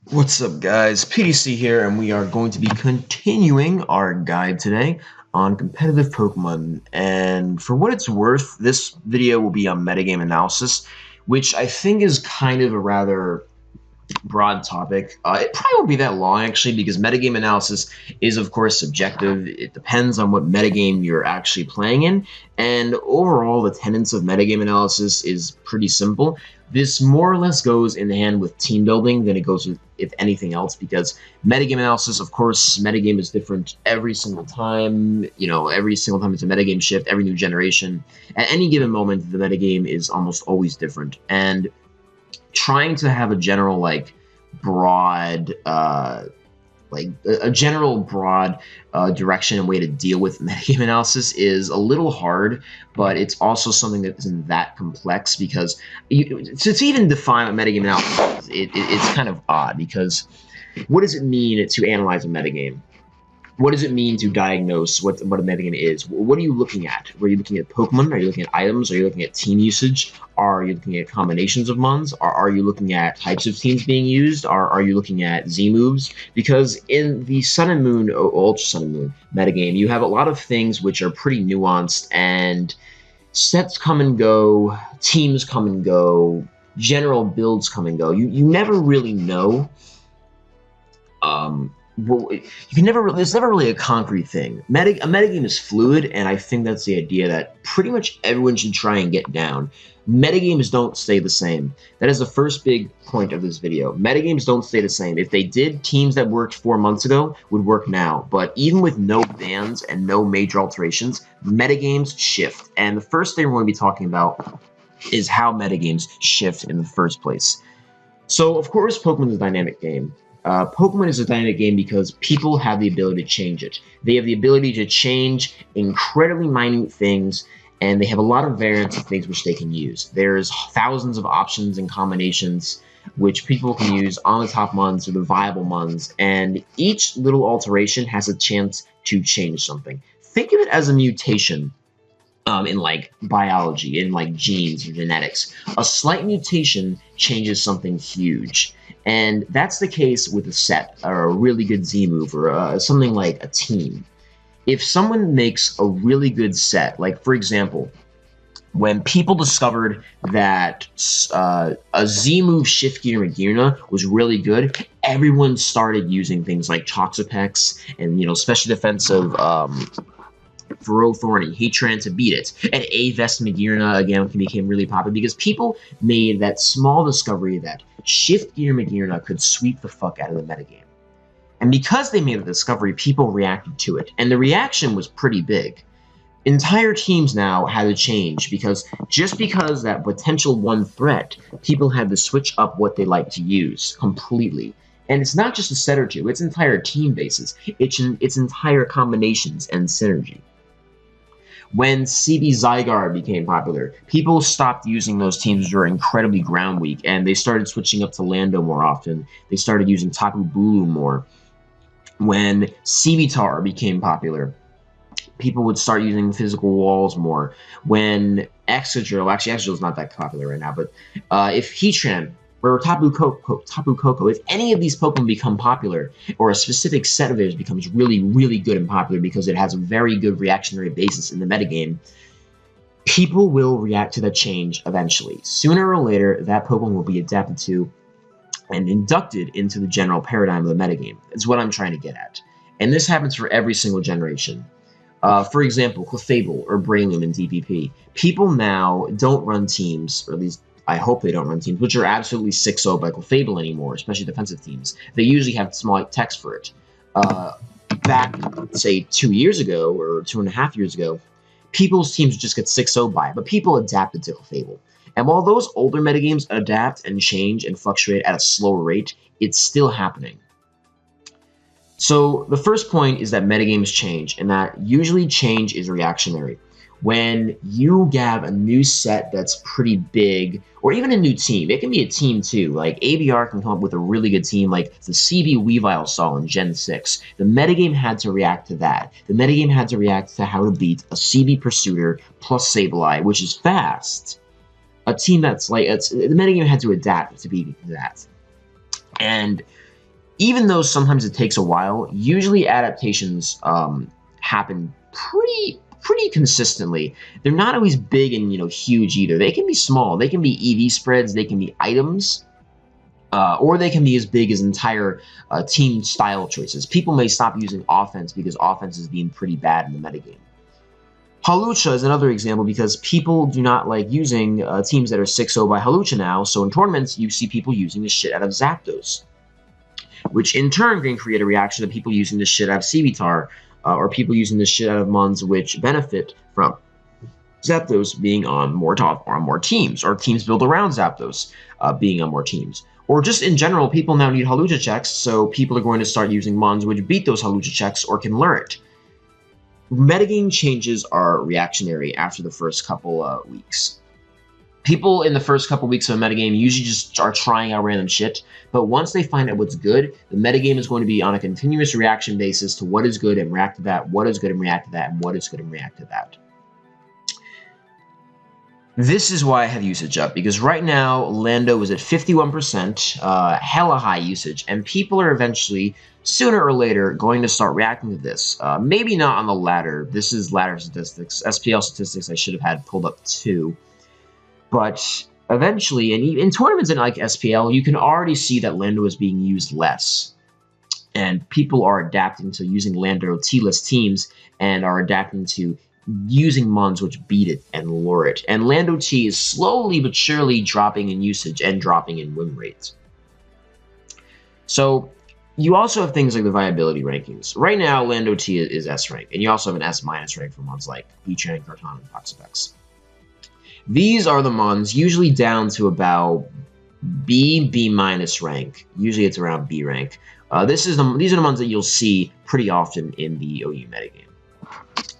What's up, guys? PDC here, and we are going to be continuing our guide today on competitive Pokemon. And for what it's worth, this video will be on metagame analysis, which I think is kind of a rather broad topic. It probably won't be that long, actually, because metagame analysis is, of course, subjective. It depends on what metagame you're actually playing in, and overall, the tenets of metagame analysis is pretty simple. This more or less goes in hand with team building than it goes with, if anything else, because metagame analysis, of course, metagame is different every single time. Every single time it's a metagame shift, every new generation. At any given moment, the metagame is almost always different, and trying to have a general broad direction and way to deal with metagame analysis is a little hard, but it's also something that isn't that complex, because to even define what metagame analysis is, it's kind of odd, because what does it mean to analyze a metagame? What does it mean to diagnose what a metagame is? What are you looking at? Are you looking at Pokemon? Are you looking at items? Are you looking at team usage? Are you looking at combinations of mons? Are you looking at types of teams being used? Are you looking at Z moves? Because in the Sun and Moon, Ultra Sun and Moon metagame, you have a lot of things which are pretty nuanced, and sets come and go, teams come and go, general builds come and go. You never really know. There's never really a concrete thing. A metagame is fluid, and I think that's the idea that pretty much everyone should try and get down. Metagames don't stay the same. That is the first big point of this video. Metagames don't stay the same. If they did, teams that worked 4 months ago would work now. But even with no bans and no major alterations, metagames shift. And the first thing we're going to be talking about is how metagames shift in the first place. So, of course, Pokemon is a dynamic game. Pokemon is a dynamic game because people have the ability to change it. They have the ability to change incredibly minute things, and they have a lot of variants of things which they can use. There's thousands of options and combinations which people can use on the top mons or the viable mons, and each little alteration has a chance to change something. Think of it as a mutation. In biology, in genes or genetics. A slight mutation changes something huge. And that's the case with a set, or a really good Z move, or something like a team. If someone makes a really good set, like for example, when people discovered that a Z move Shift Gear Magirna was really good, everyone started using things like Toxapex and special defensive Ferrothorn and Heatran to beat it. And A-Vest Magirna, again, became really popular because people made that small discovery that Shift Gear Magirna could sweep the fuck out of the metagame. And because they made the discovery, people reacted to it. And the reaction was pretty big. Entire teams now had to change, because just because that potential one threat, people had to switch up what they like to use completely. And it's not just a set or two, it's entire team bases. It's entire combinations and synergy. When CB Zygarde became popular, people stopped using those teams which were incredibly ground weak, and they started switching up to Lando more often. They started using Tapu Bulu more. When Civitar became popular, people would start using physical walls more. When Excadrill, actually Excadrill is not that popular right now, but if Heatran or Tapu Koko, if any of these Pokemon become popular, or a specific set of theirs becomes really, really good and popular because it has a very good reactionary basis in the metagame, people will react to that change eventually. Sooner or later, that Pokemon will be adapted to and inducted into the general paradigm of the metagame. That's what I'm trying to get at. And this happens for every single generation. For example, Clefable or Breloom in DPP. People now don't run teams, or at least I hope they don't run teams, which are absolutely 6-0 by Clefable anymore, especially defensive teams. They usually have small text for it. Back, say, 2 years ago, or 2.5 years ago, people's teams just get 6-0 by it, but people adapted to Clefable. And while those older metagames adapt and change and fluctuate at a slower rate, it's still happening. So the first point is that metagames change, and that usually change is reactionary. When you have a new set that's pretty big, or even a new team, it can be a team too, like ABR can come up with a really good team like the CB Weavile saw in Gen 6. The metagame had to react to that. The metagame had to react to how to beat a CB Pursuiter plus Sableye, which is fast. A team that's the metagame had to adapt to beat that. And even though sometimes it takes a while, usually adaptations happen pretty consistently. They're not always big and huge either. They can be small. They can be EV spreads. They can be items. Or they can be as big as entire team style choices. People may stop using offense because offense is being pretty bad in the metagame. Halucha is another example because people do not like using teams that are 6-0 by Halucha now, so in tournaments you see people using the shit out of Zapdos, which in turn can create a reaction to people using the shit out of Civitar, or people using the shit out of Mons which benefit from Zapdos being on more teams, or teams built around Zapdos being on more teams. Or just in general, people now need Halucha checks, so people are going to start using Mons which beat those Halucha checks or can lure it. Metagame changes are reactionary after the first couple weeks. People in the first couple weeks of a metagame usually just are trying out random shit, but once they find out what's good, the metagame is going to be on a continuous reaction basis to what is good and react to that, what is good and react to that, and what is good and react to that. This is why I have usage up, because right now Lando is at 51%, hella high usage, and people are eventually, sooner or later, going to start reacting to this. Maybe not on the ladder. This is ladder statistics. SPL statistics I should have had pulled up too. But eventually, and in tournaments in like SPL, you can already see that Lando is being used less. And people are adapting to using Lando T-list teams and are adapting to using Mons which beat it and lure it. And Lando T is slowly but surely dropping in usage and dropping in win rates. So you also have things like the viability rankings. Right now, Lando T is S rank, and you also have an S- rank for Mons like Heatran, Carton, and Toxapex. These are the Mons usually down to about B rank. Usually it's around B rank. These are the Mons that you'll see pretty often in the OU metagame.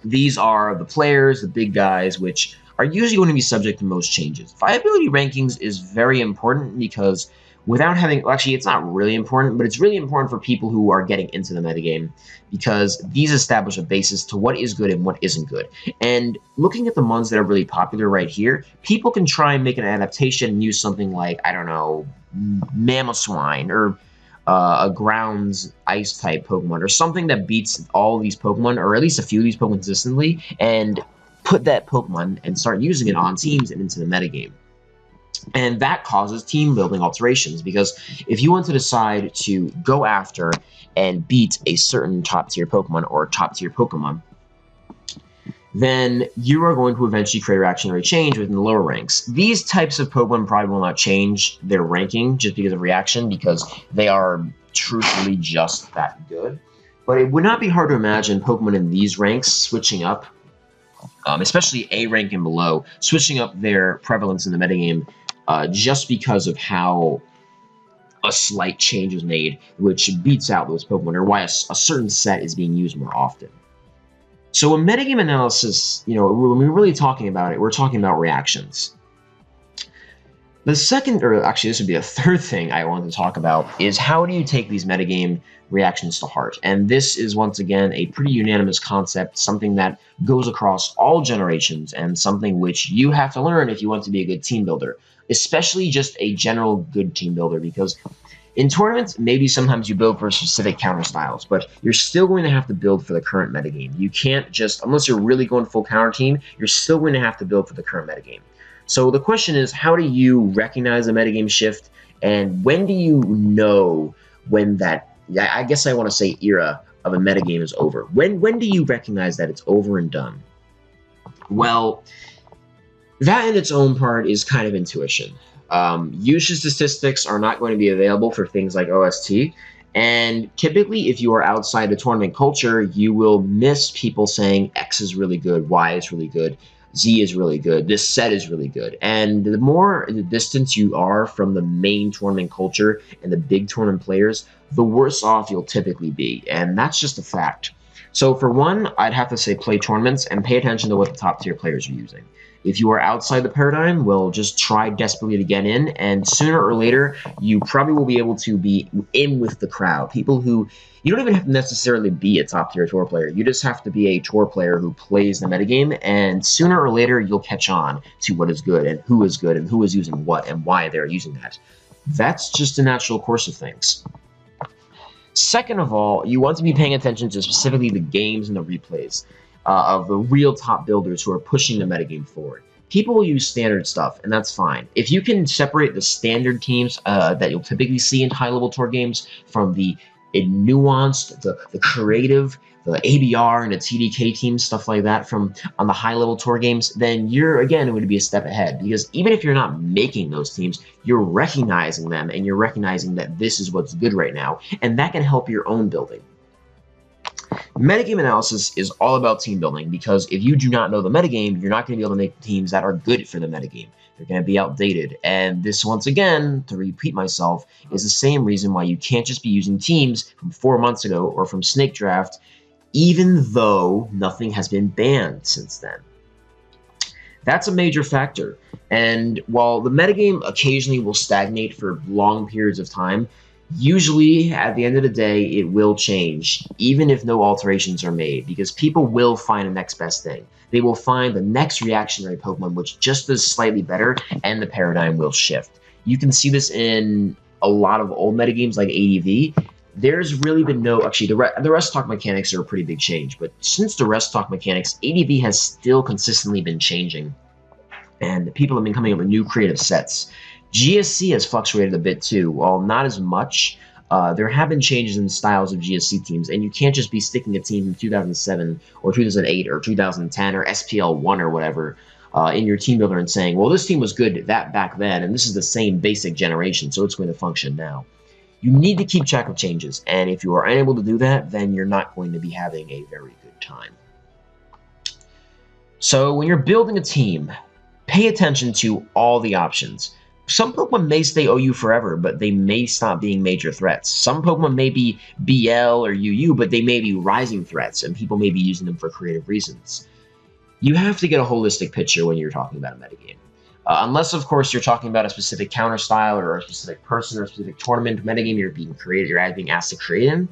These are the players, the big guys, which are usually going to be subject to most changes. Viability rankings is very important because without having, well, actually it's not really important, but it's really important for people who are getting into the metagame because these establish a basis to what is good and what isn't good. And looking at the Mons that are really popular right here, people can try and make an adaptation and use something like, I don't know, Mamoswine or a grounds ice type Pokemon or something that beats all these Pokemon, or at least a few of these Pokemon consistently, and put that Pokemon and start using it on teams and into the metagame. And that causes team building alterations, because if you want to decide to go after and beat a certain top tier Pokemon or top tier Pokemon, then you are going to eventually create a reactionary change within the lower ranks. These types of Pokemon probably will not change their ranking just because of reaction, because they are truthfully just that good. But it would not be hard to imagine Pokemon in these ranks switching up, especially A rank and below, switching up their prevalence in the metagame just because of how a slight change was made, which beats out those Pokemon, or why a certain set is being used more often. So in metagame analysis, when we're really talking about it, we're talking about reactions. The second, or actually this would be a third thing I want to talk about, is how do you take these metagame reactions to heart? And this is once again a pretty unanimous concept, something that goes across all generations and something which you have to learn if you want to be a good team builder, especially just a general good team builder, because in tournaments, maybe sometimes you build for specific counter styles, but you're still going to have to build for the current metagame. You can't just, unless you're really going full counter team, you're still going to have to build for the current metagame. So the question is, how do you recognize a metagame shift, and when do you know when that, I guess I want to say era of a metagame is over? When do you recognize that it's over and done? Well, that in its own part is kind of intuition. Usage statistics are not going to be available for things like OST, and typically if you are outside the tournament culture, you will miss people saying X is really good, Y is really good, Z is really good, this set is really good. And the more the distance you are from the main tournament culture and the big tournament players, the worse off you'll typically be, and that's just a fact. So for one, I'd have to say play tournaments and pay attention to what the top tier players are using. If you are outside the paradigm, well, just try desperately to get in, and sooner or later, you probably will be able to be in with the crowd. People who, you don't even have to necessarily be a top-tier tour player. You just have to be a tour player who plays the metagame, and sooner or later, you'll catch on to what is good, and who is using what, and why they're using that. That's just a natural course of things. Second of all, you want to be paying attention to specifically the games and the replays of the real top builders who are pushing the metagame forward. People will use standard stuff, and that's fine. If you can separate the standard teams that you'll typically see in high-level tour games from the nuanced, the creative, the ABR and the TDK teams, stuff like that from on the high-level tour games, then you're, again, going to be a step ahead. Because even if you're not making those teams, you're recognizing them, and you're recognizing that this is what's good right now, and that can help your own building. Metagame analysis is all about team building, because if you do not know the metagame, you're not going to be able to make teams that are good for the metagame. They're going to be outdated. And this, once again, to repeat myself, is the same reason why you can't just be using teams from 4 months ago or from Snake Draft, even though nothing has been banned since then. That's a major factor. And while the metagame occasionally will stagnate for long periods of time, usually, at the end of the day, it will change, even if no alterations are made, because people will find the next best thing. They will find the next reactionary Pokemon which just does slightly better, and the paradigm will shift. You can see this in a lot of old metagames like ADV. There's really been no... Actually, the rest talk mechanics are a pretty big change, but since the rest talk mechanics, ADV has still consistently been changing, and people have been coming up with new creative sets. GSC has fluctuated a bit too, while not as much. There have been changes in styles of GSC teams, and you can't just be sticking a team from 2007 or 2008 or 2010 or SPL 1 or whatever in your team builder and saying, well, this team was good back then, and this is the same basic generation, so it's going to function now. You need to keep track of changes, and if you are unable to do that, then you're not going to be having a very good time. So when you're building a team, pay attention to all the options. Some Pokemon may stay OU forever, but they may stop being major threats. Some Pokemon may be BL or UU, but they may be rising threats, and people may be using them for creative reasons. You have to get a holistic picture when you're talking about a metagame. Unless, of course, you're talking about a specific counter style or a specific person or a specific tournament metagame you're being asked to create in.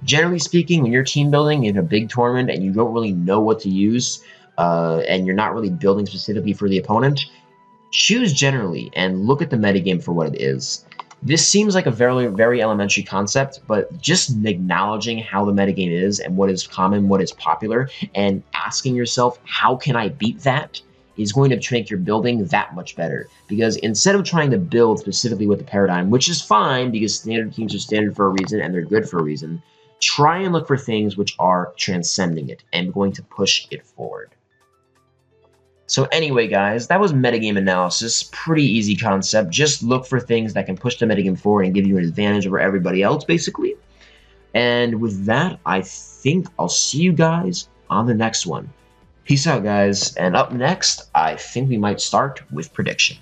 Generally speaking, when you're team building in a big tournament and you don't really know what to use, and you're not really building specifically for the opponent, choose generally and look at the metagame for what it is. This seems like a very, very elementary concept, but just acknowledging how the metagame is and what is common, what is popular, and asking yourself, how can I beat that, is going to make your building that much better. Because instead of trying to build specifically with the paradigm, which is fine because standard teams are standard for a reason and they're good for a reason, try and look for things which are transcending it and going to push it forward. So anyway, guys, that was metagame analysis. Pretty easy concept. Just look for things that can push the metagame forward and give you an advantage over everybody else, basically. And with that, I think I'll see you guys on the next one. Peace out, guys. And up next, I think we might start with prediction.